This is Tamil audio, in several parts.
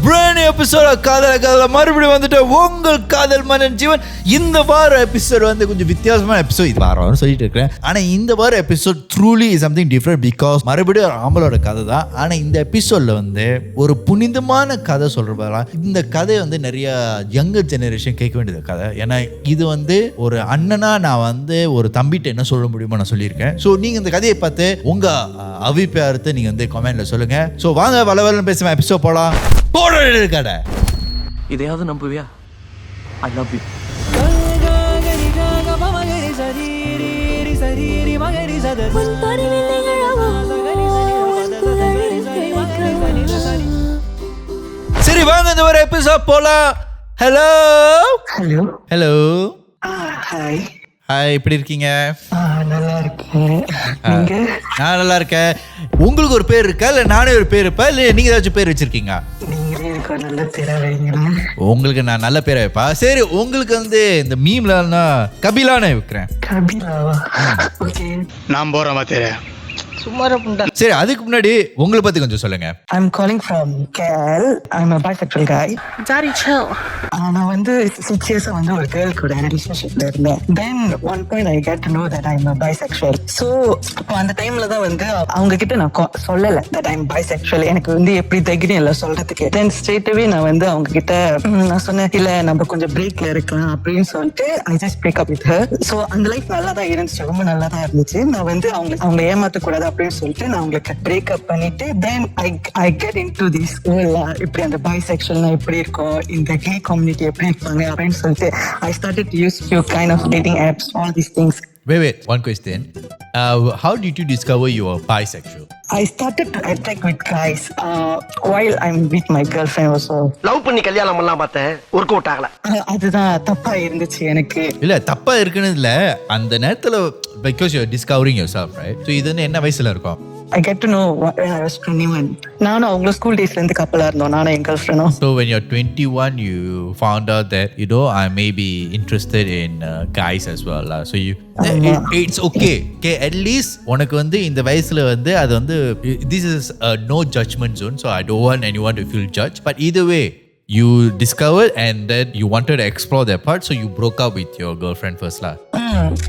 பிராண்ட் எபிசோட் காதல மறுபடியும் வந்துட்டு உங்கள் காதல் மன்னன் ஜீவன். இந்த வார எபிசோட் வந்து கொஞ்சம் வித்தியாசமான எபிசோட். இது வாரம் சொல்லிட்டு இருக்கிறேன். ஆனா இந்த வார episode truly is something different because மறுபடியும் ஒரு ஆம்பளோட கதை தான். ஆனா இந்த எபிசோட்ல வந்து ஒரு புனிதமான கதை சொல்றப்ப இந்த கதை வந்து நிறைய யங்கர் ஜெனரேஷன் கேட்க வேண்டியது கதை. ஏன்னா இது வந்து ஒரு அண்ணனா நான் வந்து ஒரு தம்பிட்ட என்ன சொல்ல முடியுமோ நான் சொல்லியிருக்கேன். ஸோ நீங்க இந்த கதையை பார்த்து உங்க அபிப்பிராயத்தை நீங்க வந்து கமெண்ட்ல சொல்லுங்க. ஸோ வாங்க வளவலன்னு பேசுவேன் எபிசோட் போலாம். போடுற கடை இதையாவது நம்புவியா? I love you. சரி வாங்க இந்த ஒரு எபிசோட் போலாம். Hello hello hello hi hi, எப்படி இருக்கீங்க? நல்லா இருக்கேன். நீங்க? நான் நல்லா இருக்கேன். உங்களுக்கு ஒரு பேர் இருக்கா, இல்லை நானே ஒரு பேர் இருப்பா, இல்லை நீங்க ஏதாச்சும் பேர் வச்சிருக்கீங்க? நீங்களே எனக்கு ஒரு நல்ல பேரா வைங்களேன். உங்களுக்கு நான் நல்ல பேரை வைப்பா. சரி, உங்களுக்கு வந்து இந்த மீம்ல கபிலான்னு வைக்கிறேன். கபிலாவா? ஓகே, நான் போறேன் மாத்தேர. சும்மாரா புண்டா. சரி, அதுக்கு முன்னாடி உங்களை பத்தி கொஞ்சம் சொல்லுங்க. I'm calling from KL. I'm a bisexual guy. Daddy, chill. நான் வந்து 6 years வந்து ஒரு கேர்ள் கூட ரிலேஷன்ஷிப்ல இருந்தேன். Then one point I get to know that I'm a bisexual. So அப்போ அந்த டைம்ல தான் வந்து அவங்க கிட்ட நான் சொல்லல that I'm bisexual. எனக்கு வந்து எப்படி தைரியம் இல்லை சொல்றதுக்கு. Then straight away நான் வந்து அவங்க கிட்ட நான் சொன்னேன், இல்ல நம்ம கொஞ்சம் பிரேக்ல இருக்கலாம் அப்படின்னு சொல்லிட்டு I just break up with her. So அந்த லைஃப் நல்லா தான் இருந்துச்சு, ரொம்ப நல்லா தான் இருந்துச்சு. நான் வந்து அவங்க ஏமாத்த கூடாது அப்படின்னு சொல்லிட்டு நான் உங்களுக்கு பிரேக்அப் பண்ணிட்டு then I get into this இப்படி அந்த bisexualனா எப்படி இருக்கும், இந்த gay community எப்படி இருப்பாங்க அப்படின்னு சொல்லிட்டு I started to use few kind of dating apps, all these things. Wait, one question. How did you discover you are bisexual? I started to attract with guys while I'm with my girlfriend also. Love பண்ணி கல்யாணம் பண்ணலாம் பார்த்தேன், ஒர்க் அவுட் ஆகல. அதுதான் தப்பா இருந்துச்சு எனக்கு. இல்ல தப்பா இருக்குன்னு இல்ல, அந்த நேரத்துல because you're discovering yourself, right? So இது என்ன வயசுல இருக்கும்? I get to know when I was 21. நானும் அவங்கள ஸ்கூல் டேஸ்ல இருந்து கப்பலா இருந்தோம், நானும் என் கேர்ள் ஃப்ரெண்டும். So when you're 21 you found out that I may be interested in guys as well. So it's okay. At least உனக்கு வந்து இந்த வயசுல வந்து அது வந்து this is a no judgment zone, so I don't want anyone to feel judged. But either way you discovered and then you wanted to explore that part, so you broke up with your girlfriend first lah.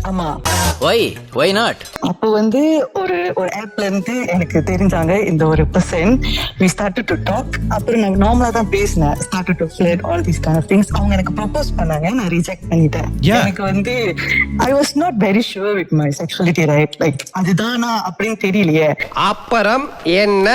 ஆமா. Why not? அப்போ வந்து ஒரு ஆப்ல இருந்து எனக்கு தெரிஞ்சாங்க இந்த ஒரு person. we started to talk. அப்புறம் நான் நார்மலா தான் பேசினேன், started to flirt, all these kind of things. அவங்க எனக்கு ப்ரொபோஸ் பண்ணாங்க, நான் ரிஜெக்ட் பண்ணிட்டேன். எனக்கு வந்து I was not very sure with my sexuality, right? like அதுதானா அப்படின்னு தெரியலையே. அப்புறம் என்ன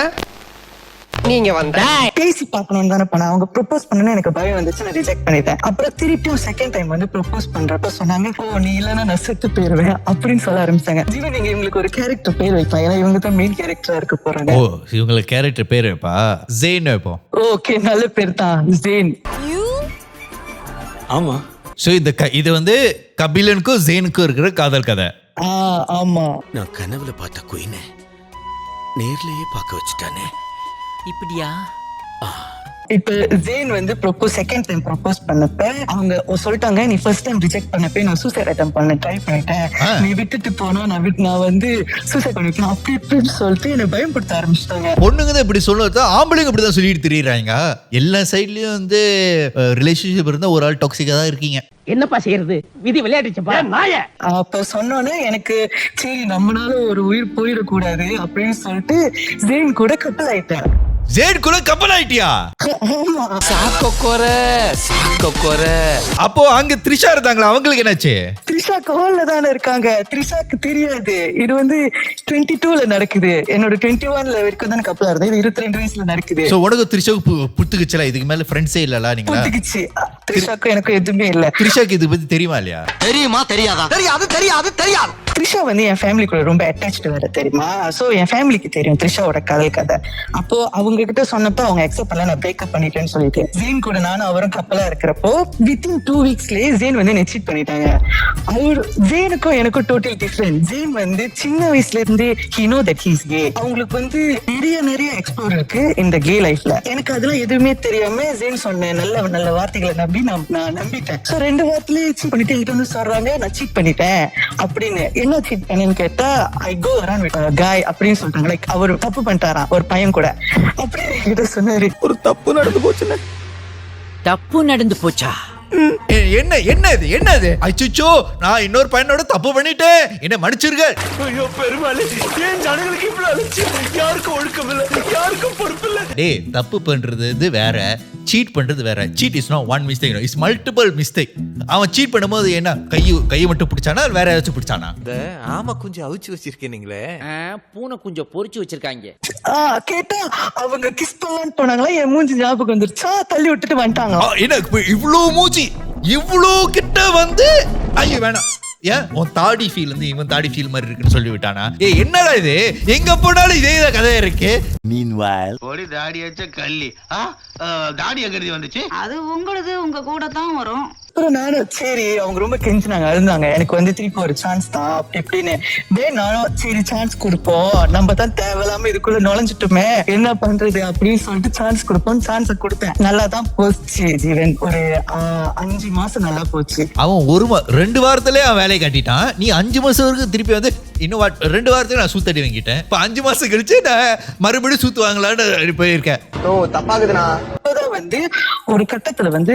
நீங்க வந்த பேசி பார்க்கணும்னு தானே பண்ண. அவங்க ப்ரொபோஸ் பண்ணனு எனக்கு பயம் வந்துச்சு, நான் ரிஜெக்ட் பண்ணிட்டேன். அப்புறம் திருப்பியும் செகண்ட் டைம் வந்து ப்ரொபோஸ் பண்றப்ப சொன்னாங்க, ஓ நீ இல்லைன்னா நான் செத்து போயிருவேன் அப்படின்னு சொல்ல ஆரம்பிச்சாங்க. ஜீவன், நீங்க இவங்களுக்கு ஒரு கேரக்டர் பேர் வைப்பா, ஏன்னா இவங்க தான் மெயின் கேரக்டரா இருக்க போறாங்க. ஓ, இவங்களுக்கு கேரக்டர் பேர் வைப்பா, ஜெயின் வைப்போம். ஓகே, நல்ல பேர் தான், ஜெயின். ஆமா. ஸோ இது வந்து கபிலனுக்கும் ஜெயினுக்கும் இருக்கிற காதல் கதை. ஆமா. நான் கனவுல பார்த்த குயினை நேர்லயே பார்க்க வச்சுட்டானே. இப்படியா? இப்ப ஜெயின் வந்து செகண்ட் டைம் ப்ரொபோஸ் பண்ணப்ப அவங்க சொல்லிட்டாங்க, நீ ஃபர்ஸ்ட் டைம் ரிஜெக்ட் பண்ணப்ப நான் சூசைட் அட்டெம்ப்ட் பண்ண ட்ரை பண்ணிட்டேன், நீ விட்டுட்டு போனா நான் வந்து சூசைட் பண்ணிக்கலாம் அப்படி இப்படின்னு சொல்லிட்டு என்னை பயன்படுத்த ஆரம்பிச்சிட்டாங்க. பொண்ணுங்க தான் இப்படி சொல்லுறது, ஆம்பளைங்க இப்படிதான் சொல்லிட்டு திரியுறாங்க. எல்லா சைட்லயும் வந்து ரிலேஷன்ஷிப் இருந்தா ஒரு ஆள் டாக்ஸிக்கா தான் இருக்கீங்க. என்னப்பா செய்யறது, விதி விளையாடுச்சுப்பா நாய. அப்ப சொன்னோன்னே எனக்கு சரி நம்மளால ஒரு உயிர் போயிடக்கூடாது அப்படின்னு சொல்லிட்டு ஜெயின் கூட கப்பல் ஆயிட்டேன். ஜெயின் கூட கப்பல் ஆயிட்டியா? அப்போ அங்க த்ரிஷா இருந்தாங்களா, அவங்களுக்கு என்னாச்சு? த்ரிஷா கால்ல தானே இருக்காங்க, த்ரிஷாக்கு தெரியாது. இது வந்து 22ல நடக்குது, என்னோட 21ல வரைக்கும் தானே கப்பலா இருந்தது, இது 22 வயசுல நடக்குது. சோ உனக்கு த்ரிஷாக்கு புத்துக்குச்சுல, இதுக்கு மேல ஃப்ரெண்ட்ஸே இல்லல நீங்க? புத்துக்குச்சு. த்ரிஷாக்கு எனக்கு எதுவுமே இல்ல. த்ரிஷாக்கு இது பத்தி தெரியுமா இல்லையா? தெரியுமா தெரியாதா? தெரியாது. த்ரிஷா வந்து என் ஃபேமிலிக்குள்ள ரொம்ப அட்டாச்டு வேற, தெரியுமா? சோ என் ஃபேமிலிக்கு தெரியும் த்ரிஷாவோட காதல் கதை. அப்போ அவங்க கிட்ட சொன்னப்போ அவங்க அக்செப்ட் பண்ணல, நான் பிரேக்கப் பண்ணிட்டேன்னு சொல்லிட்டு. ஜெயின் கூட நானும் அவரும் கப்பலா இருக்கிறப்போ வித்தின் 2 வீக்ஸ்லயே ஜெயின் வந்து என்னை சீட் பண்ணிட்டாங்க. அவர் ஜேனுக்கும் எனக்கும் டோட்டல் டிஃபரெண்ட். ஜேன் வந்து சின்ன வயசுல இருந்து he know that he's gay. அவங்களுக்கு வந்து நிறைய எக்ஸ்ப்ளோர் இருக்கு இந்த கே லைஃப்ல. எனக்கு அதெல்லாம் எதுவுமே தெரியாம ஜேன் சொன்ன நல்ல வார்த்தைகளை நம்பி நான் நம்பிட்டேன். சோ 2 வாரத்திலே சீட் பண்ணிட்டு என்கிட்ட வந்து சொல்றாங்க நான் சீட் பண்ணிட்டேன் அப்படின்னு. என்ன சீட் பண்ணேன்னு கேட்டா ஐ கோ அரவுண்ட் வித் காய் அப்படின்னு சொல்றாங்க. லைக் அவர் தப்பு பண்ணிட்டாராம் ஒரு பையன் கூட அப்படின்னு என்கிட்ட சொன்னாரு. ஒரு தப்பு நடந்து போச்சுன்னு. தப்பு நடந்து போச்சா? என்னது அச்சோ, நான் இன்னொரு பையனோட தப்பு பண்ணிட்டேன், என்ன மன்னிச்சிருங்க. ஐயோ பெருமாளே, ஏன் ஜனங்களுக்கு இவ்வளவு அலட்சியம்? யாருக்கும் ஒழுக்கம் இல்ல, யாருக்கும் பொறுப்பு இல்ல. டேய், தப்பு பண்றது வேற, சீட் பண்றது வேற. Cheat is not one mistake, it's multiple mistake. அவன் சீட் பண்ணும்போது என்ன கையை மட்டும் பிடிச்சானா வேற ஏதாச்சும் பிடிச்சானா? ஆமா, கொஞ்சம் அவிச்சு வச்சிருக்கேன். நீங்களே பூனை கொஞ்சம் பொரிச்சு வச்சிருக்காங்க. கேட்டா அவங்க கிஸ் பண்ணலான்னு போனாங்களா, என் மூஞ்சி ஞாபகம் வந்துருச்சா, தள்ளி விட்டுட்டு வந்துட்டாங்க. என்ன இவ்ளோ மூஞ்சி இவ்ளோ கிட்ட வந்து ஐயோ வேணாம். ஏன் உன் தாடி ஃபீல் வந்து இவன் தாடி ஃபீல் மாதிரி இருக்குன்னு சொல்லி விட்டானா? என்னடா இது, எங்க போனாலும் இதே கதை இருக்கு. Meanwhile, ஓடி தாடி வச்ச கள்ளி தாடி எங்கிறது வந்துச்சு? அது உங்களது உங்க கூட தான் வரும். அப்புறம் நானும் சரி, அவங்க ரொம்ப கெஞ்சினாங்க, அழுந்தாங்க, எனக்கு வந்து திருப்பி ஒரு சான்ஸ் தான் அப்படி இப்படின்னு. நானும் சரி சான்ஸ் கொடுப்போம், நம்ம தான் தேவையில்லாம இதுக்குள்ள நுழைஞ்சிட்டுமே, என்ன பண்றது அப்படின்னு சொல்லிட்டு சான்ஸ் கொடுப்போம். சான்ஸ கொடுத்தேன். நல்லா தான் போச்சு ஜீவன். ஒரு 5 மாசம் நல்லா போச்சு. அவன் 2 வாரத்திலே அவன் வேலையை காட்டிட்டான். நீ 5 மாசம் வரைக்கும் திருப்பி வந்து இன்னும் 2 வாரத்துக்கு நான் சூத்தடி வாங்கிட்டேன். இப்ப 5 மாசம் கழிச்சு நான் மறுபடியும் சூத்து வாங்கலான்னு போயிருக்கேன். தப்பாகுதுண்ணா. வந்து ஒரு கட்டத்துல வந்து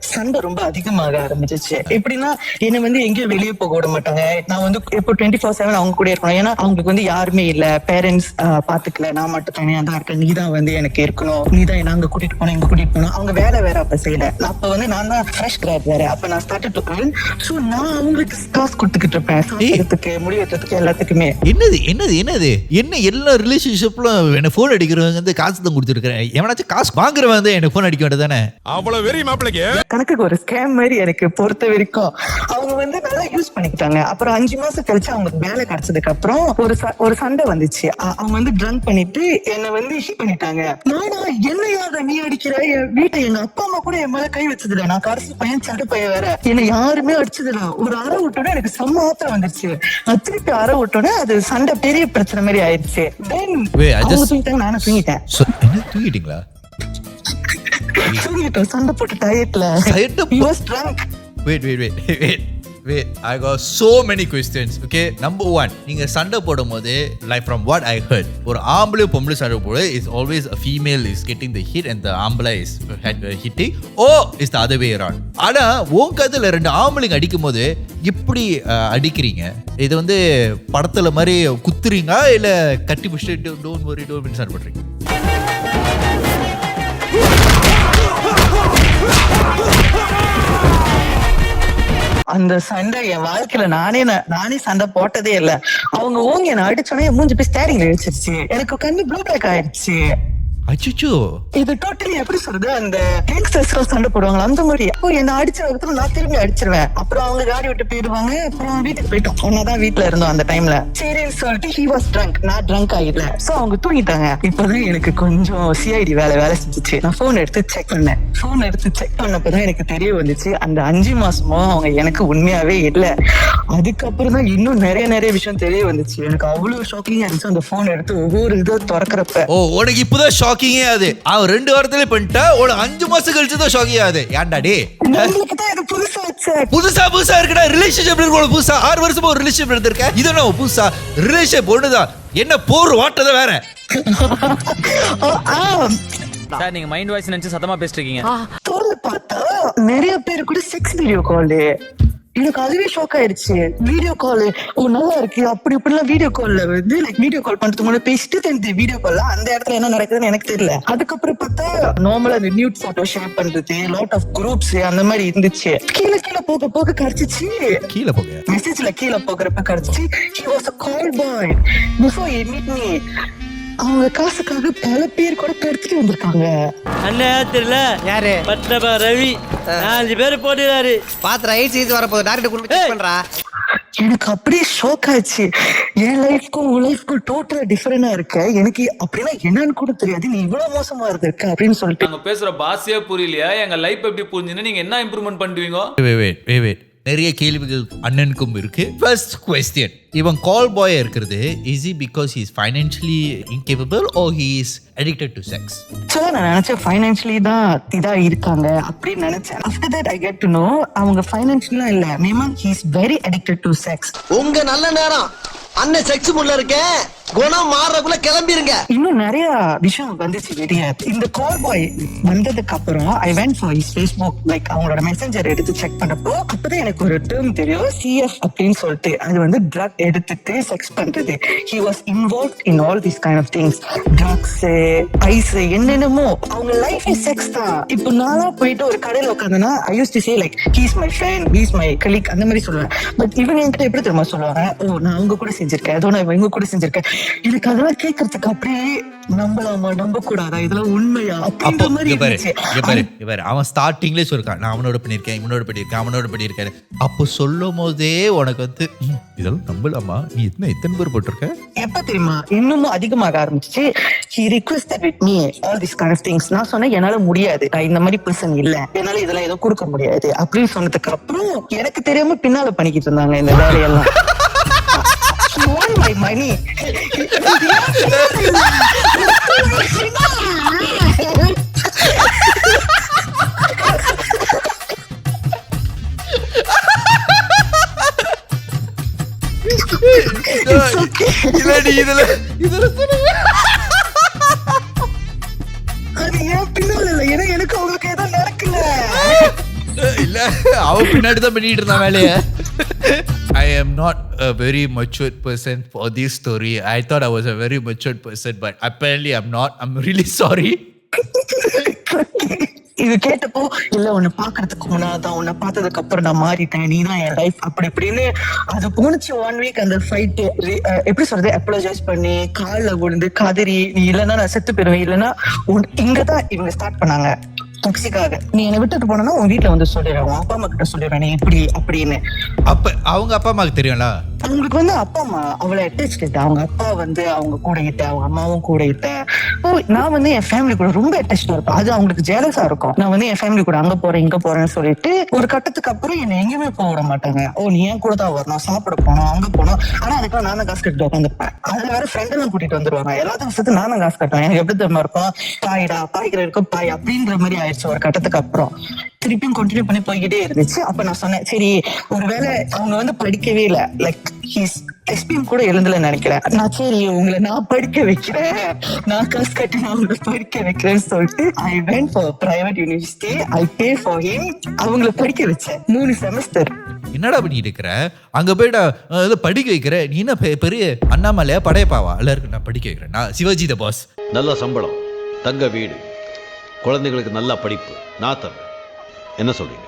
சண்டை ரொம்ப அதிகமாக ஆரம்பிச்சிச்சு. எப்படின்னா என்ன வந்து எங்கேயும் வெளியே போக விட மாட்டாங்க. நான் வந்து இப்போ 24/7 அவங்க கூட இருக்கணும். ஏன்னா அவங்களுக்கு வந்து யாருமே இல்ல, பேரண்ட்ஸ் பாத்துக்கல, நான் மட்டும் தனியா தான் இருக்கேன், நீ தான் வந்து எனக்கு இருக்கணும், நீ தான் நாங்க கூட்டிட்டு போனோம், இங்க கூட்டிட்டு போனோம். அவங்க வேற அப்ப செய்யல. அப்ப வந்து நான் தான் ஃப்ரெஷ் கிராட் வேற. அப்ப நான் ஸ்டார்ட் டு பிளான். சோ நான் அவங்களுக்கு காசு கொடுத்துக்கிட்டு இருப்பேன், சாப்பிடுறதுக்கு, முடி வெட்டுறதுக்கு, எல்லாத்துக்குமே. என்னது என்ன எல்லா ரிலேஷன்ஷிப்ல என்ன போன் அடிக்கிறவங்க வந்து காசு தான் கொடுத்துருக்கேன். எவனாச்சும் காசு வாங்குறவன் வந்து எனக்கு போன் அடிக்க வேண்டியதானே? அவ்வளவு வெறி மாப்பிளைக்கு கணக்குக்கு ஒரு ஸ்கேம் மாதிரி எனக்கு பொறுத்த வரைக்கும் அவங்க வந்து நல்லா யூஸ் பண்ணிக்கிட்டாங்க. அப்புறம் 5 மாசம் கழிச்சு அவங்களுக்கு வேலை கிடைச்சதுக்கு அப்புறம் ஒரு சண்டை வந்துச்சு. அவங்க வந்து ட்ரங்க் பண்ணிட்டு என்ன வந்து ஹிட் பண்ணிட்டாங்க. நானா என்னையாக நீ அடிக்கிற, என் வீட்டை எங்க அப்பா அம்மா கூட என் மேல கை வச்சதுல, நான் கடைசி பையன் சண்டை பையன் வேற, என்ன யாருமே அடிச்சதுல. ஒரு அறை விட்டோட எனக்கு செம்ம ஆத்திரம் வந்துருச்சு. திருப்பி அறை விட்டோட அது சண்டை பெரிய பிரச்சனை மாதிரி ஆயிடுச்சு. தூங்கிட்டாங்க, நானும் தூங்கிட்டேன். தூங்கிட்டீங்களா? சண்டை போட்டு டயட்ல. Wait, I got so many questions. Okay, number 1, நீங்க சண்டை போடும்போது like from what I heard, ஒரு ஆம்பளை பொம்பளை சண்டை போடு is always a female is getting the hit and the ஆம்பளை is hitting, or is the other way around. ஆனா உங்க கதையில 2 ஆம்பளைங்க அடிக்கும் போது இப்படி அடிக்கிறீங்க. இது வந்து படத்துல மாதிரி குத்துறீங்க இல்ல கட்டி பிடிச்சிட்டு டோன்ட் வரி டோன்ட் சண்டை போடுறீங்க? அந்த சண்டை என் வாழ்க்கையில நானே சண்டை போட்டதே இல்ல. அவங்க ஓங்கி என்ன அடிச்சோடனே மூஞ்சி போய் ஸ்டேரிங்ல வச்சிருச்சு. எனக்கு கண்ணு ப்ளூ பிளாக் ஆயிடுச்சு. அச்சோ, இது டோட்டலி எப்படி சொல்றது, அந்த கேங்ஸ்டர்ஸ் சண்டை போடுவாங்க அந்த மாதிரி. அப்போ என்ன அடிச்ச விதத்துல நான் திரும்பி அடிச்சிருவேன். அப்புறம் அவங்க காடி விட்டு போயிடுவாங்க. அப்புறம் வீட்டுக்கு போயிட்டோம். ஒன்னாதான் வீட்டுல இருந்தோம் அந்த டைம்ல. சரின்னு சொல்லிட்டு he was drunk, நான் ட்ரங்க் ஆயிடல. சோ அவங்க தூங்கிட்டாங்க. இப்பதான் எனக்கு கொஞ்சம் சிஐடி வேலை செஞ்சுச்சு. நான் போன் எடுத்து செக் பண்ணேன். போன் எடுத்து செக் பண்ணப்பதான் எனக்கு தெரிய வந்துச்சு அந்த 5 மாசமும் அவங்க எனக்கு உண்மையாவே இல்ல. அதுக்கப்புறம் தான் இன்னும் நிறைய விஷயம் தெரிய வந்துச்சு. எனக்கு அவ்வளவு ஷாக்கிங்கா இருந்துச்சு அந்த போன் எடுத்து ஒவ்வொரு இதை திறக்கிறப்ப. உனக்கு இப்பதான் ஷாக்கிங்கே ஆகுது. அவன் 2 வாரத்திலே பண்ணிட்டா உனக்கு 5 மாசம் கழிச்சு தான் ஷாக்கிங் ஆகுது. ஏன்டா டே, புதுசா இருக்குடா ரிலேஷன்ஷிப் இருக்கு. புதுசா 6 வருஷமா ஒரு ரிலேஷன்ஷிப் எடுத்திருக்க. இது என்ன புதுசா ரிலேஷன்ஷிப் ஒண்ணுதான், என்ன போர் வாட்டத வேற. சார் நீங்க மைண்ட் வாய்ஸ் நினைச்சு சத்தமா பேசிட்டு இருக்கீங்க. பார்த்தா நிறைய பேர் கூட செக்ஸ் வீடியோ கால். எனக்கு அதுவே ஷாக் ஆயிடுச்சு. வீடியோ கால் நல்லா இருக்கு அப்படி இப்படிலாம் வீடியோ கால்ல வந்து லைக் வீடியோ கால் பண்றதுக்கு முன்னாடி பேசிட்டு தெரிஞ்சு வீடியோ கால்ல அந்த இடத்துல என்ன நடக்குதுன்னு எனக்கு தெரியல. அதுக்கப்புறம் பார்த்தா நார்மலா அந்த நியூட் போட்டோ ஷேர் பண்றது, லாட் ஆஃப் குரூப்ஸ் அந்த மாதிரி இருந்துச்சு. கீழே போக கிடைச்சிச்சு. கீழே போக மெசேஜ்ல கீழே போகிறப்ப கிடைச்சிச்சு. he was a call boy before he meet me. அவங்க காசுக்காக பல பேர் கூட கடத்திட்டு வந்திருக்காங்க. அண்ணா தெரியல யாரு பட்டபா ரவி 5 பேர் போட்டுறாரு. பாத்திர ஐசிஸ் வர போது டாக்டர் கொண்டு செக் பண்றா. எனக்கு அப்படியே ஷாக் ஆச்சு. என் லைஃப்க்கும் உன் லைஃப்க்கும் டோட்டலா டிஃபரெண்டா இருக்க. எனக்கு அப்படின்னா என்னன்னு கூட தெரியாது, நீ இவ்வளவு மோசமா இருக்க அப்படின்னு சொல்லிட்டு. நாங்க பேசுற பாஷையே புரியலையா? எங்க லைஃப் எப்படி புரிஞ்சுன்னு நீங்க என்ன இம்ப்ரூவ்மெண்ட் பண்ணுவீங்க? Wait. நிறைய கேள்விகள் அண்ணனுக்கும் இருக்கு. ஃபர்ஸ்ட் கொஸ்டின், இவன் கால் பாய் இருக்கிறது is it because he is financially incapable or he is addicted to sex? நான் நினைச்சேன் ஃபைனான்ஷியலி தான் இதா இருக்காங்க அப்படின்னு நினைச்சேன். After that I get to know அவங்க ஃபைனான்ஷியலா இல்ல, மேமா he is very addicted to sex. உங்க நல்ல நேரம் அண்ணன் செக்ஸ் முள்ள இருக்கேன், குணம் மாறக்குள்ள கிளம்பிருங்க. இன்னும் நிறைய விஷயம் வந்துச்சு வெளியே. இந்த கால் பாய் வந்ததுக்கு அப்புறம் I went for his Facebook, like அவங்களோட மெசேஞ்சர் எடுத்து செக் பண்ணப்போ அப்பதான் எனக்கு ஒரு டேர்ம் தெரியும், சிஎஃப் அப்படின்னு சொல்லிட்டு. அது வந்து ட்ரக் எடுத்துட்டு செக்ஸ் பண்றது. He was involve in all this kind of things, drugs, ice, என்னென்னமோ. அவங்க லைஃப் செக்ஸ் தான். இப்போ நானா போயிட்டு ஒரு கடையில உட்காந்தனா I use to say like he is my friend, he is my colleague, அந்த மாதிரி சொல்லுவேன். பட் இவங்க என்கிட்ட எப்படி தெரியுமா சொல்லுவாங்க, ஓ நான் அவங்க கூட செஞ்சிருக்கேன், அதோ நான் இவங்க கூட செஞ்சிருக்கேன். எனக்கு அதெல்லாம் கேட்கறதுக்கு அப்படியே நம்பலாமா நம்ப கூடாதா, இதெல்லாம் உண்மையா அப்படின்ற மாதிரி இருந்துச்சு. அவன் ஸ்டார்டிங்லேயே சொல்லிருக்கான், நான் அவனோட பண்ணியிருக்கேன், இவனோட பண்ணியிருக்கேன், அவனோட பண்ணியிருக்கேன். அப்போ சொல்லும் போதே உனக்கு வந்து இதெல்லாம் நம்பலாமா, நீ எத்தனை பேர் போட்டிருக்க? எப்ப தெரியுமா இன்னமும் அதிகமாக ஆரம்பிச்சு. he requested with me all these kind of things. நான் சொன்னேன் என்னால முடியாது, நான் இந்த மாதிரி பர்சன் இல்ல, என்னால இதெல்லாம் எதுவும் கொடுக்க முடியாது அப்படின்னு சொன்னதுக்கு அப்புறம் எனக்கு தெரியாம பின்னால பண்ணிக்கிட்டு இருந்தாங்க இந்த வேலையெல்லாம். He won my money. அது ஏன் பின்னால இல்ல, ஏன்னா எனக்கு அவங்களுக்கு ஏதோ நடக்கல. இல்ல அவன் பின்னாடி தான் பண்ணிட்டு இருந்தான் வேலைய. I am not a very matured person for this story. I thought I was a very matured person, but apparently I'm not. I'm really sorry. இது கேட்டப்போ இல்ல உன்னை பாக்குறதுக்கு முன்னாதான், உன்னை பார்த்ததுக்கு அப்புறம் நான் மாறிட்டேன், நீ தான் என் லைஃப் அப்படி இப்படின்னு அது போனுச்சு. 1 வீக் அந்த ஃபைட் எப்படி சொல்றது, அப்பாலஜைஸ் பண்ணி கால்ல விழுந்து கதறி, நீ இல்லைன்னா நான் செத்து போயிருவேன், இல்லைன்னா இங்கதான் இவங்க ஸ்டார்ட் பண்ணாங்க டாக்ஸிக்காக. நீ என்னை விட்டுட்டு போனா உன் வீட்டுல வந்து சொல்லிடுறேன், உன் அப்பா அம்மா கிட்ட சொல்லிடுறேன் நீ இப்படி அப்படின்னு. அப்ப அவங்க அப்பா அம்மாக்கு தெரியும்ல, அவங்களுக்கு வந்து அப்பா அம்மா அவளை அட்டாச் கிட்ட, அவங்க அப்பா வந்து அவங்க கூட கிட்ட, அவங்க அம்மாவும் கூட கிட்ட. நான் வந்து என் ஃபேமிலி கூட ரொம்ப அட்டாச்சா இருப்பேன். அது அவங்களுக்கு ஜெலஸா இருக்கும். நான் வந்து என் ஃபேமிலி கூட அங்க போறேன் இங்க போறேன்னு சொல்லிட்டு ஒரு கட்டத்துக்கு அப்புறம் என்னை எங்கேயுமே போக விட மாட்டாங்க. ஓ நீ ஏன் கூட தான் வரணும், சாப்பிட போனோம், அங்க போனோம். ஆனா அதுக்கெல்லாம் நான் தான் காசு கட்டிட்டு உட்காந்துருப்பேன். அதுல வேற ஃப்ரெண்ட் எல்லாம் கூட்டிட்டு வந்துருவாங்க. எல்லாத்துக்கும் சேர்த்து நான் தான் காசு கட்டுவேன். எனக்கு எப்படி தெரியுமா இருக்கும், பாய்டா பாய்க்கிற இருக்கும் பாய் அப்படின்ற மாதிரி ஆயிடுச்சு ஒரு கட்டத்துக்கு அப்புறம். திருப்பியும் கண்டினியூ பண்ணி போய்கிட்டே இருந்துச்சு. அப்ப நான் சொன்னேன், சரி ஒருவேளை அவங்க வந்து படிக்கவே இல்லை, லைக் ஹிஸ் எஸ்பிஎம் கூட எழுந்தல நினைக்கிறேன். நான் சரி உங்களை நான் படிக்க வைக்கிறேன், நான் காசு கட்டி நான் உங்களை படிக்க வைக்கிறேன்னு சொல்லிட்டு I went for private university. I pay for him. அவங்களை படிக்க வச்சேன் 3 செமஸ்டர். என்னடா பண்ணிட்டு இருக்கிற, அங்க போயிட்டா படிக்க வைக்கிற, நீ என்ன பெரிய அண்ணாமலையா படையப்பாவா? எல்லாருக்கும் நான் படிக்க வைக்கிறேன், நான் சிவாஜி த பாஸ். நல்ல சம்பளம், தங்க வீடு, குழந்தைகளுக்கு நல்ல படிப்பு, நான் தரேன். என்ன சொல்றீங்க?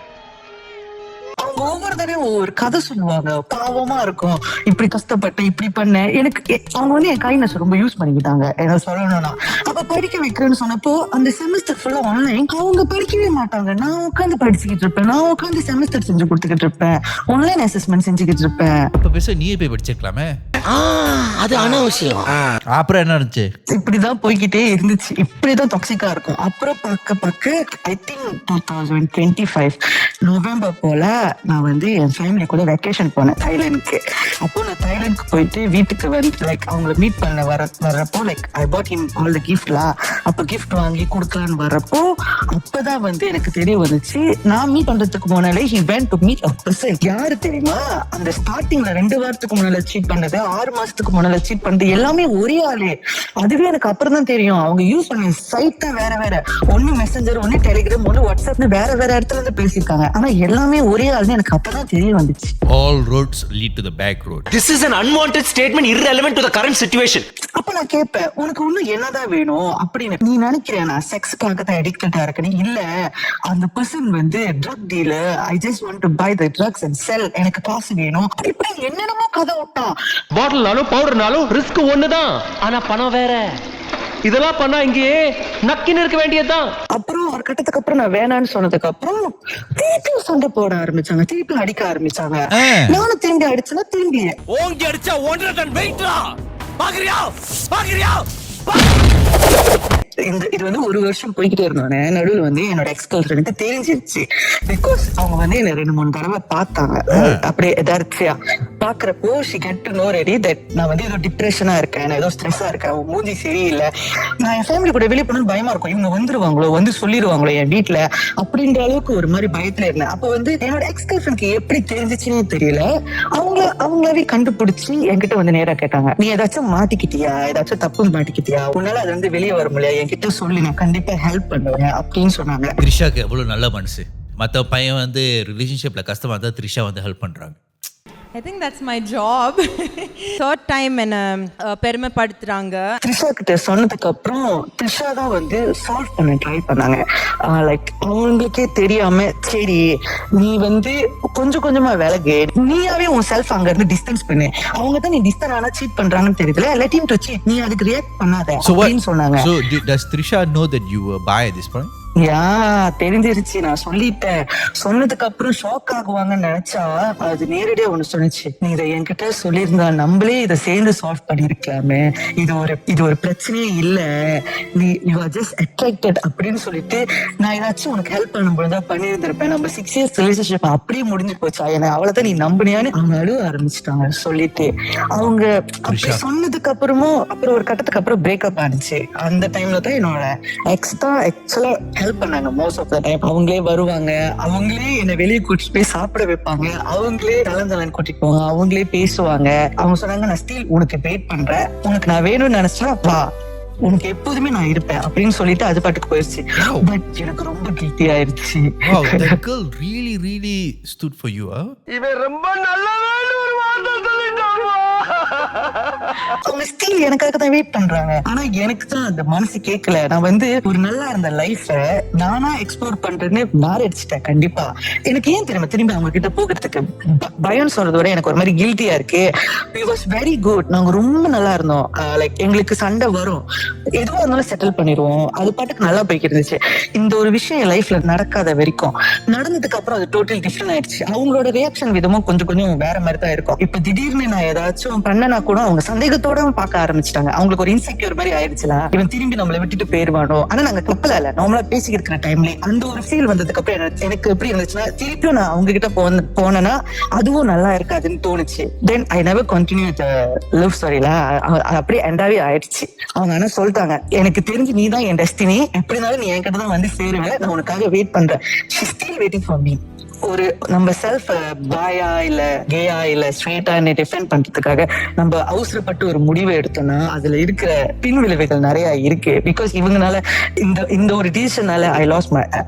அவங்க ஒவ்வொரு தடவையும் ஒவ்வொரு கதை சொல்லுவாங்க, பாவமா இருக்கும். இப்படி கஷ்டப்பட்டேன், இப்படி பண்ணேன். எனக்கு அவங்க வந்து என் கைனஸ் ரொம்ப யூஸ் பண்ணிக்கிட்டாங்க என்ன சொல்லணும்னா. அப்ப படிக்க வைக்கிறேன்னு சொன்னப்போ அந்த செமஸ்டர் ஃபுல்லா ஆன்லைன். அவங்க படிக்கவே மாட்டாங்க, நான் உட்காந்து படிச்சுக்கிட்டு இருப்பேன், நான் உட்காந்து செமஸ்டர் செஞ்சு கொடுத்துக்கிட்டு இருப்பேன், ஆன்லைன் அசஸ்மெண்ட் செஞ்சுக்கிட்டு இருப்பேன். அப்ப பேச நீயே போய் படிச்சிருக்கலாமே. அது அனாவசியம். அப்புறம் என்ன இருந்துச்சு? இப்படிதான் போய்கிட்டே இருந்துச்சு. இப்படிதான் டாக்ஸிக்கா இருக்கும். அப்புறம் பார்க்க ஐ திங்க் 2025 நவம்பர் போல நான் வந்து என் ஃபேமிலி கூட வெக்கேஷன் போனேன் தாய்லாந்துக்கு. அப்போ நான் தாய்லாந்துக்கு போயிட்டு வீட்டுக்கு வந்து லைக் அவங்களை மீட் பண்ண வர்றப்போ like I put him all the கிஃப்ட்லாம். அப்ப கிஃப்ட் வாங்கி கொடுக்கலான்னு வர்றப்போ அப்பதான் வந்து எனக்கு தெரிய வந்துச்சு, நான் மீட் பண்றதுக்கு முன்னாலே he went to meet a person. யாரு தெரியுமா, அந்த ஸ்டார்டிங்ல 2 வாரத்துக்கு முன்னால சீட் பண்ணது, 6 மாசத்துக்கு முன்னால சீட் பண்ணது எல்லாமே ஒரே ஆளு. அதுவே எனக்கு அப்புறம் தான் தெரியும் அவங்க யூஸ் பண்ண சைட் தான் வேற வேற. ஒன்னு மெசஞ்சர், ஒன்னு டெலிகிராம், ஒன்னு வாட்ஸ்அப்னு வேற வேற இடத்துல இருந்து பேசியிருக்காங்க. ஆனா எல்லாமே ஒரே ஆள்னு எனக்கு அப்பதான் தெரிய வந்துச்சு. All roads lead to the back road. This is an unwanted statement irrelevant to the current situation. அப்ப நான் கேட்பேன், உனக்கு இன்னும் என்னதான் வேணும் அப்படின்னு. நீ நினைக்கிறேன் நான் செக்ஸ்க்காக தான் அடிக்டடா இருக்கேன். இல்ல, அந்த பர்சன் வந்து drug dealer. I just want to buy the drugs and sell. எனக்கு காசு வேணும். இப்படி என்னென்னமோ கதை விட்டான். பாட்டில்னாலும் பவுடர்னாலும் ரிஸ்க் ஒண்ணுதான், ஆனா பணம் வேற. இதெல்லாம் பண்ணா இங்கேயே நக்கின்னு இருக்க வேண்டியதுதான். அப்புறம் ஒரு கட்டத்துக்கு அப்புறம் நான் வேணான்னு சொன்னதுக்கு அப்புறம் திருப்பியும் சண்டை போட ஆரம்பிச்சாங்க, திருப்பியும் அடிக்க ஆரம்பிச்சாங்க. நானும் திரும்பி அடிச்சேன்னா திரும்பி ஓங்கி அடிச்சா 1.5 டன் வெயிட்ரா. பாக்குறியா? இது வந்து ஒரு வருஷம் போய்கிட்டே இருந்தோன்னே நடுவில் வந்து என்னோட எக்ஸ் கேர்ள் ஃப்ரெண்ட் தெரிஞ்சிருச்சு. பிகாஸ் அவங்க வந்து என்ன 2-3 தடவை பார்த்தாங்க. அப்படியே எதார்ச்சியா பாக்குறப்போ she get to know already that நான் வந்து ஏதோ டிப்ரெஷனா இருக்கேன், நான் ஏதோ ஸ்ட்ரெஸ்ஸா இருக்கேன், அவன் மூஞ்சி சரியில்லை, நான் என் ஃபேமிலி கூட வெளியே போகணும்னு பயமா இருக்கும், இவங்க வந்துருவாங்களோ வந்து சொல்லிடுவாங்களோ என் வீட்டுல அப்படின்ற அளவுக்கு ஒரு மாதிரி பயத்துல இருந்தேன். அப்போ வந்து என்னோட எக்ஸ் கேர்ள் ஃப்ரெண்ட்க்கு எப்படி தெரிஞ்சிச்சுன்னு தெரியல, அவங்களாவே கண்டுபிடிச்சு என்கிட்ட வந்து நேரா கேட்டாங்க, நீ ஏதாச்சும் மாட்டிக்கிட்டியா, ஏதாச்சும் தப்பு மாட்டிக்கிட்டியா, உன்னால அது வந்து வெளியே வர முடியாது, என்கிட்ட சொல்லி நான் கண்டிப்பா ஹெல்ப் பண்ணுவேன் அப்படின்னு சொன்னாங்க. த்ரிஷாக்கு எவ்வளவு நல்ல மனசு. மற்ற பையன் வந்து ரிலேஷன்ஷிப்ல கஷ்டமா இருந்தா த்ரிஷா வந்து ஹெல்ப் பண்றாங்க. I think that's my job. Third time என்ன பெருமைப்படுத்துறாங்க. த்ரிஷா கிட்ட சொன்னதுக்கு அப்புறம் த்ரிஷா தான் வந்து சால்வ் பண்ண ட்ரை பண்ணாங்க. லைக் அவங்களுக்கே தெரியாம சரி நீ வந்து கொஞ்சம் கொஞ்சமா விலகு, நீயாவே உன் செல்ஃப் அங்க இருந்து டிஸ்டன்ஸ் பண்ணு, அவங்க தான் நீ டிஸ்டன்ஸ் ஆனா சீட் பண்றாங்கன்னு தெரியல, let him to cheat, நீ அதுக்கு ரியாக்ட் பண்ணாத அப்படின்னு சொன்னாங்க. So does Trisha know that you were bi at this point? யா தெரிஞ்சிருச்சு, நான் சொல்லிட்டேன். சொன்னதுக்கு அப்புறம் ஷாக் ஆகுவாங்கன்னு நினைச்சா அது நேரடியா ஒண்ணு சொன்னிச்சு, நீ இதை என்கிட்ட சொல்லியிருந்தா நம்மளே இதை சேர்ந்து சால்வ் பண்ணிருக்கலாமே, இது ஒரு பிரச்சனையே இல்ல, நீ யூ ஆர் ஜஸ்ட் அட்ராக்டட் அப்படின்னு சொல்லிட்டு நான் ஏதாச்சும் உனக்கு ஹெல்ப் பண்ணும்போதுதான் பண்ணியிருந்திருப்பேன், நம்ம 6 years ரிலேஷன்ஷிப் அப்படியே முடிஞ்சு போச்சா, என்ன அவ்வளவுதான் நீ நம்பினியான்னு அவங்க அழுவ ஆரம்பிச்சுட்டாங்க. சொல்லிட்டு அவங்க அப்படி சொன்னதுக்கு அப்புறம் ஒரு கட்டத்துக்கு அப்புறம் பிரேக்கப் ஆனிச்சு. அந்த டைம்ல தான் என்னோட எக்ஸ் தான் ஆக்சுவலா ஹெல்ப் பண்ணாங்க. மோஸ்ட் ஆஃப் த டைம் அவங்களே வருவாங்க, அவங்களே என்ன வெளியே கூட்டிட்டு போய் சாப்பிட வைப்பாங்க, அவங்களே தலந்தலன் கூட்டிட்டு போவாங்க, அவங்களே பேசுவாங்க. அவங்க சொன்னாங்க, நான் ஸ்டில் உனக்கு வெயிட் பண்றேன், உனக்கு நான் வேணும்னு நினைச்சா வா, உனக்கு எப்போதுமே நான் இருப்பேன் அப்படின்னு சொல்லிட்டு அது பாட்டுக்கு போயிடுச்சு. பட் எனக்கு ரொம்ப கில்ட்டி ஆயிருச்சு. Wow, that girl really stood for you, huh? இவன் ரொம்ப நல்லவன் ஒரு வார்த்தை சொல்லிட்டான். அவங்க ஸ்டில் எனக்காக தான் வெயிட் பண்றாங்க. ஆனா எனக்கு தான் அந்த மனசு கேட்கல. நான் வந்து ஒரு நல்லா இருந்த லைஃப நானா எக்ஸ்ப்ளோர் பண்றேன்னு மாறிடுச்சிட்டேன். கண்டிப்பா எனக்கு ஏன் தெரியுமா திரும்பி அவங்க கிட்ட போகிறதுக்கு பயம் சொல்றத விட எனக்கு ஒரு மாதிரி கில்ட்டியா இருக்கு. It was very good, நாங்க ரொம்ப நல்லா இருந்தோம். லைக் எங்களுக்கு சண்டை வரும், எதுவா இருந்தாலும் செட்டில் பண்ணிடுவோம், அது பாட்டுக்கு நல்லா போய்க்கு இருந்துச்சு. இந்த ஒரு விஷயம் என் லைஃப்ல நடக்காத வரைக்கும், நடந்ததுக்கு அப்புறம் அது டோட்டல் டிஃபரெண்ட் ஆயிடுச்சு. அவங்களோட ரியாக்ஷன் விதமும் கொஞ்சம் வேற மாதிரி தான் இருக்கும். இப்ப திடீர்னு நான் ஏதாச்சும் பண்ணனா கூட அவங்க சந்தேகத்தோட பார்க்க ஆரம்பிச்சிட்டாங்க. அவங்களுக்கு ஒரு இன்செக்யூர் மாதிரி ஆயிடுச்சுல, இவன் திரும்பி நம்மளை விட்டுட்டு போயிருவானோ. ஆனா நாங்க கப்பல இல்ல, நார்மலா பேசிக்கிட்டு இருக்கிற டைம்ல அந்த ஒரு ஃபீல் வந்ததுக்கு அப்புறம் எனக்கு எப்படி இருந்துச்சுன்னா, திருப்பியும் நான் அவங்க கிட்ட போனேன்னா அதுவும் நல்லா இருக்காதுன்னு தோணுச்சு. Then I never continue the love ஸ்டோரில. அப்படியே எண்டாவே ஆயிடுச்சு. அவங்க ஆனா சொல்லிட்டாங்க, எனக்கு தெரிஞ்சு நீ தான் என் டெஸ்டினி, எப்படி இருந்தாலும் நீ என்கிட்ட தான் வந்து சேருவேன், நான் உனக்காக வெயிட் பண்றேன். She still waiting for me. ஒரு நம்ம செல்ஃப் பாயா இல்ல கேயா இல்ல ஸ்ட்ரெயிட்டா டிஃபெண்ட் பண்றதுக்காக நம்ம அவசரப்பட்டு ஒரு முடிவை எடுத்தோம்னா அதுல இருக்கிற பின் விளைவுகள் நிறைய இருக்கு. பிகாஸ் இவங்கனால இந்த ஒரு டிசிஷனால ஐ லாஸ்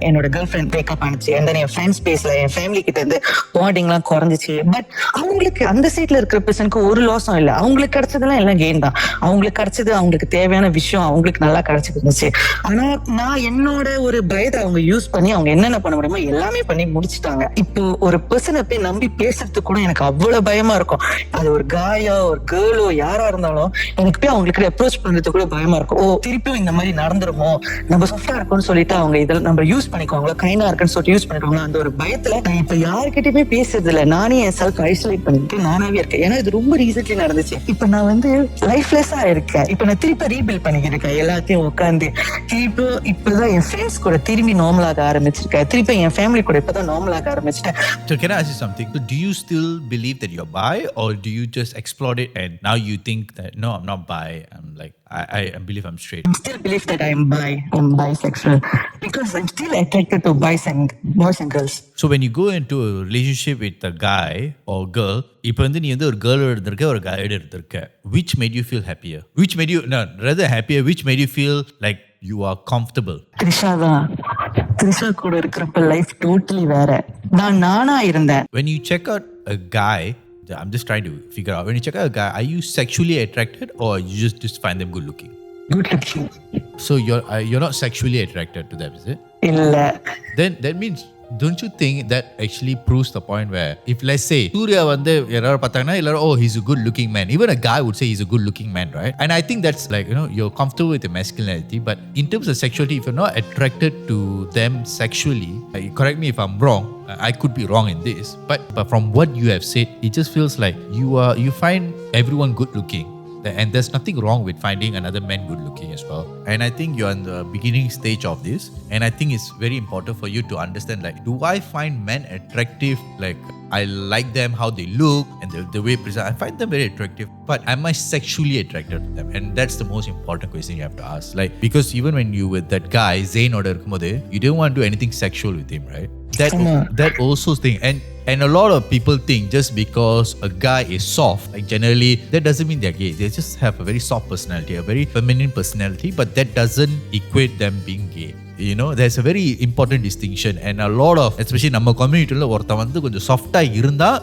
என்னோட கேர்ள் ஃப்ரெண்ட் பிரேக்கப் ஆனிச்சு. அண்ட் என் ஃப்ரெண்ட்ஸ் பேசல, என் ஃபேமிலி கிட்ட இருந்து பாண்டிங் எல்லாம் குறைஞ்சிச்சு. பட் அவங்களுக்கு அந்த சைட்ல இருக்கிற பர்சனுக்கு ஒரு லாஸும் இல்லை. அவங்களுக்கு கிடைச்சதெல்லாம் எல்லாம் கெயின் தான். அவங்களுக்கு கிடைச்சது அவங்களுக்கு தேவையான விஷயம் அவங்களுக்கு நல்லா கிடைச்சிருந்துச்சு. ஆனா நான் என்னோட ஒரு பயத்தை அவங்க யூஸ் பண்ணி அவங்க என்னென்ன பண்ண முடியுமோ எல்லாமே பண்ணி முடிச்சுட்டாங்க. இப்போ ஒரு பர்சனை போய் நம்பி பேசுறதுக்கு கூட எனக்கு அவ்வளவு பயமா இருக்கும். அது ஒரு காயோ ஒரு கேர்ளோ யாரா இருந்தாலும் எனக்கு போய் அவங்களுக்கு அப்ரோச் பண்றதுக்கு கூட பயமா இருக்கும். ஓ திருப்பியும் இந்த மாதிரி நடந்துருமோ, நம்ம சாஃப்டா இருக்கும்னு சொல்லிட்டு அவங்க இதெல்லாம் நம்ம யூஸ் பண்ணிக்குவாங்களோ, கைண்டா இருக்குன்னு சொல்லிட்டு யூஸ் பண்ணிக்குவாங்களோ, அந்த ஒரு பயத்துல நான் இப்ப யாருக்கிட்டயுமே பேசுறது இல்ல. நானே என் செல்ஃப் ஐசோலேட் பண்ணிட்டு நானாவே இருக்கேன். ஏன்னா இது ரொம்ப ரீசென்ட்லி நடந்துச்சு. இப்ப நான் வந்து லைஃப்லெஸ்ஸா இருக்கேன். இப்ப நான் திருப்பி ரீபில்ட் பண்ணிக்கிருக்கேன் எல்லாத்தையும் உட்காந்து. திருப்பி இப்பதான் என் ஃப்ரெண்ட்ஸ் கூட திரும்பி நார்மலாக ஆரம்பிச்சிருக்கேன். திருப்பி என் ஃபேமிலி கூட இப்பதான் நார்மலாக ஆரம்பிச்சிட்டேன். So can I ask you something? So do you still believe that you're bi, or do you just explore it and now you think that no, I'm not bi, I'm like I believe I'm straight? I still believe that I'm bisexual because I'm still attracted to boys and girls. So when you go into a relationship with a guy or girl, இப்போ வந்து நீ வந்து ஒரு கேர்ள் எடுத்திருக்க ஒரு guy எடுத்திருக்க, which made you feel happier? Which made you rather happier? Which made you feel like you are comfortable? Trisha கூட இருக்கிறப்ப லைஃப் டோட்டலி வேற. நானா இருந்தேன். When you check out a guy, I'm just trying to figure out, when you check out a guy, are you sexually attracted or you just find them good looking? Good looking. So you're not sexually attracted to them, is it? இல்ல. Then that means, don't you think that actually proves the point where if let's say Surya வந்து எல்லாரும் பார்த்தாங்கன்னா எல்லாரும் oh he's a good looking man, even a guy would say he's a good looking man, right? And I think that's like, you know, you're comfortable with the masculinity, but in terms of sexuality, if you're not attracted to them sexually, correct me if I'm wrong, I could be wrong in this, but from what you have said, it just feels like you find everyone good looking, And there's nothing wrong with finding another man good looking as well. And I think you're in the beginning stage of this. And I think it's very important for you to understand, like, do I find men attractive? Like, I like them, how they look, and the way they present. I find them very attractive. But am I sexually attracted to them? And that's the most important question you have to ask. Like, because even when you with that guy, Zayn or you didn't want to do anything sexual with him, right? That also thing. And a lot of people think just because a guy is soft, like generally, that doesn't mean they're gay. They just have a very soft personality, a very feminine personality, but that doesn't equate them being gay. You know, there's a very important distinction. And a lot of, especially நம்ம கம்யூனிட்டியில் ஒருத்தன் வந்து கொஞ்சம் சாஃப்டாக இருந்தால்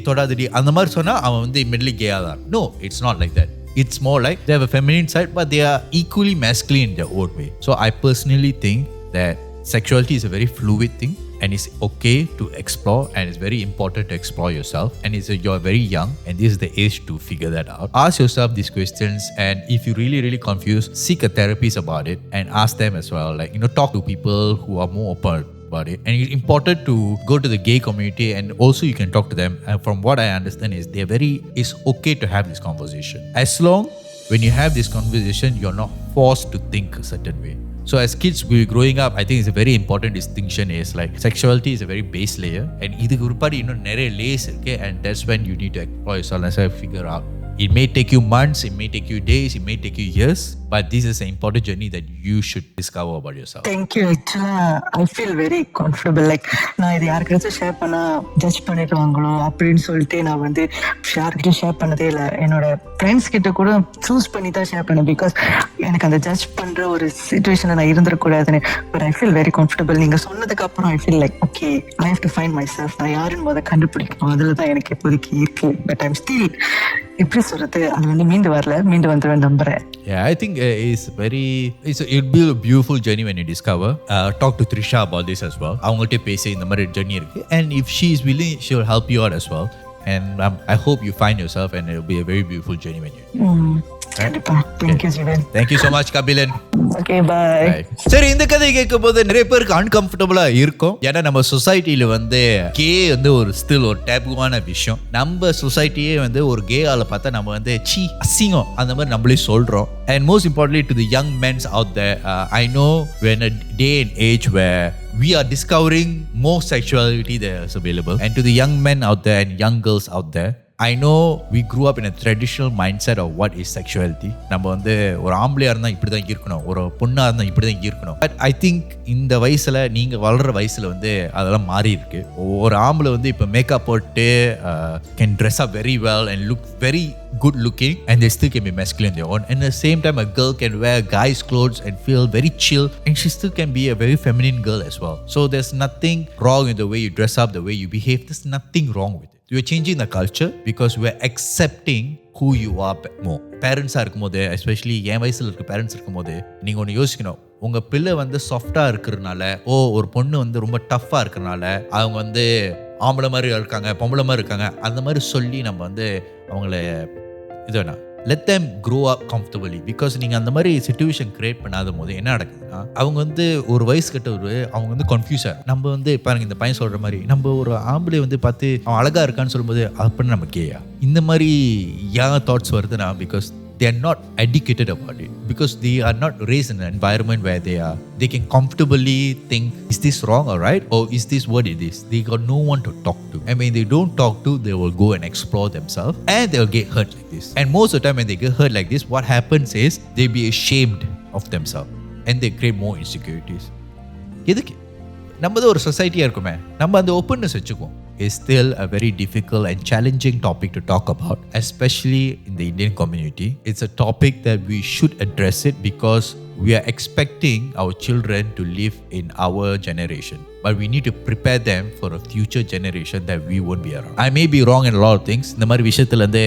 தொடாதடி அந்த மாதிரி சொன்னால் அவன் வந்து இம்மிடியட்லி கேயாக தான். No, it's not like that. It's more like they have a feminine side, but they are equally masculine in their own way. So I personally think that sexuality is a very fluid thing. And it's okay to explore, and it's very important to explore yourself. And you're very young, and this is the age to figure that out. Ask yourself these questions, and if you're really confused, seek a therapist about it and ask them as well. Like, you know, talk to people who are more open about it. And it's important to go to the gay community, and also you can talk to them. And from what I understand is it's okay to have this conversation. As long when you have this conversation, you're not forced to think a certain way. So as kids, we're growing up, I think it's a very important distinction is like sexuality is a very base layer, and இதுக்கு ஒருபாடி இன்னும் நிறைய layers இருக்கு, and that's when you need to explore yourself and figure out. It may take you months, it may take you days, it may take you years, but this is an important journey that you should discover about yourself. Thank you. Actually, I feel very comfortable. Like, நான் இது யாருக்கிட்ட ஷேர் பண்ணா ஜட்ஜ் பண்ணிடுவாங்களோ அப்படின்னு சொல்லிட்டு நான் வந்து யாருக்கிட்ட ஷேர் பண்ணதே இல்லை. என்னோட ஃப்ரெண்ட்ஸ் கிட்ட கூட சூஸ் பண்ணி தான் ஷேர் பண்ணேன். பிகாஸ் எனக்கு அந்த ஜட்ஜ் பண்ற ஒரு சிச்சுவேஷனை நான் இருந்துடக்கூடாதுன்னு. But I feel very comfortable. நீங்க சொன்னதுக்கு அப்புறம் I feel like okay, I have to find myself. நான் யாருன்னு போதை கண்டுபிடிக்கணும். அதில் தான் எனக்கு இப்போதைக்கு இருக்கு. பட் ஐம் ஸ்டில் எப்படி சொல்றது, அது வந்து மீண்டு வந்துருவேன் நம்புறேன். Yeah, I think it'll be a beautiful journey when you discover. Talk to Trisha about this as well. அவங்கள்ட்ட பேசி இந்த மாதிரி journey இருக்கு, and if she is willing, she will help you out as well. And I hope you find yourself, and it'll be a very beautiful journey when you. கண்டிப்பா. Thank you, Jivan. Thank you so much, Kabilan. Okay, bye. சரி, இந்த கதை கேட்கும் போது நிறைய பேருக்கு அன்கம்ஃபர்டபுளா இருக்கும். ஏன்னா நம்ம சொசைட்டில வந்து கே வந்து ஒரு ஸ்டில் ஒரு டேபுவான விஷயம். நம்ம சொசைட்டியே வந்து ஒரு கே ஆளை பார்த்தா நம்ம வந்து அசிங்கம் அந்த மாதிரி நம்மளே சொல்றோம். And most importantly to the young men out there, I know we're in a day and age where we are discovering more sexuality that is available. And to the young men out there and young girls out there, I know we grew up in a traditional mindset of what is sexuality. நம்ம வந்து ஒரு ஆம்பளையா இருந்தா இப்படி தான் இருக்கணும், ஒரு பொண்ணா இருந்தா இப்படி தான் இருக்கணும். பட் ஐ திங்க் இந்த வயசுல நீங்க வளர்ற வயசுல வந்து அதெல்லாம் மாறி இருக்கு. ஒரு ஆம்பளை வந்து இப்போ மேக்கப் போட்டு can dress up very well and look very good looking, and they still can be masculine on their own. And at the same time, a girl can wear guys' clothes and feel very chill, and she still can be a very feminine girl as well. So there's nothing wrong in the way you dress up, the way you behave. There's nothing wrong with it. We're changing the culture because we're accepting who you are more. பேரண்ட்ஸாக இருக்கும்போது, எஸ்பெஷலி என் வயசில் இருக்க பேரண்ட்ஸ் இருக்கும்போது, நீங்கள் ஒன்று யோசிக்கணும். உங்கள் பிள்ளை வந்து சாஃப்டாக இருக்கிறனால, ஒரு பொண்ணு வந்து ரொம்ப டஃப்பாக இருக்கிறனால அவங்க வந்து ஆம்பளை மாதிரி இருக்காங்க, பொம்பளை மாதிரி இருக்காங்க, அந்த மாதிரி சொல்லி நம்ம வந்து அவங்கள இது வேணாம். let them grow up comfortably. Because நீங்கள் அந்த மாதிரி சிச்சுவேஷன் கிரியேட் பண்ணாத போது என்ன நடக்குதுன்னா, அவங்க வந்து ஒரு வயசு கிட்ட அவங்க வந்து கன்ஃபியூஸாக, நம்ம வந்து பாருங்க இந்த பையன் சொல்கிற மாதிரி நம்ம ஒரு ஆம்பளை வந்து பார்த்து அவன் அழகாக இருக்கான்னு சொல்லும்போது அப்படின்னு நம்ம கேயா இந்த மாதிரி யங் தாட்ஸ் வருதுன்னா, because they are not educated about it, because they are not raised in an environment where they can comfortably think, is this wrong or right, or is this what it is? They got no one to talk to, and when they don't talk to, they will go and explore themselves, and they will get hurt like this. And most of the time when they get hurt like this, what happens is they be ashamed of themselves, and they create more insecurities. எதுக்கு நம்ம ஒரு சொசைட்டியாக இருக்குமே, நம்ம அந்த ஓப்பன்னஸ் வச்சுக்குவோம். Is still a very difficult and challenging topic to talk about, especially in the Indian community. It's a topic that we should address it, because we are expecting our children to live in our generation, but we need to prepare them for a future generation that we won't be around. I may be wrong in a lot of things. இந்த மாதிரி விஷயத்துல இருந்து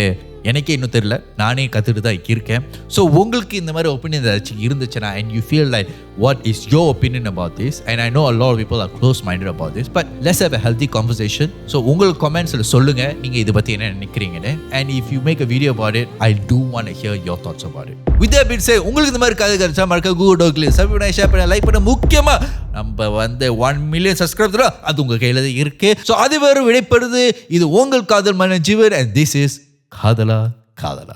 எனக்கே இன்னும் தெரியல, நானே கற்றுட்டு தான் இருக்கேன். ஸோ உங்களுக்கு இந்த மாதிரி ஒப்பீனியன் ஏதாச்சும் இருந்துச்சுன்னா, and you feel like what is your opinion about this, and I know a lot of people are close minded about this, but let's have a healthy conversation. So உங்களுக்கு கமெண்ட்ஸில் சொல்லுங்க நீங்கள் இதை பற்றி என்ன நினைக்கிறீங்கன்னு, and if you make a video about it, I do want to hear your thoughts about it. With that being said, உங்களுக்கு இந்த மாதிரி கதை கிடைச்சா மறக்க கூகுள் டோக்ல சப்ஸ்கிரைப் பண்ண, ஷேர் பண்ண, லைக் பண்ண. முக்கியமாக நம்ம வந்து 1 million சப்ஸ்கிரைபர் அது உங்கள் கையில் தான் இருக்கு. ஸோ அது வேறு விடைப்படுது. இது உங்கள் காதல் மன்னன் ஜீவன், and this is காதலா காதலா.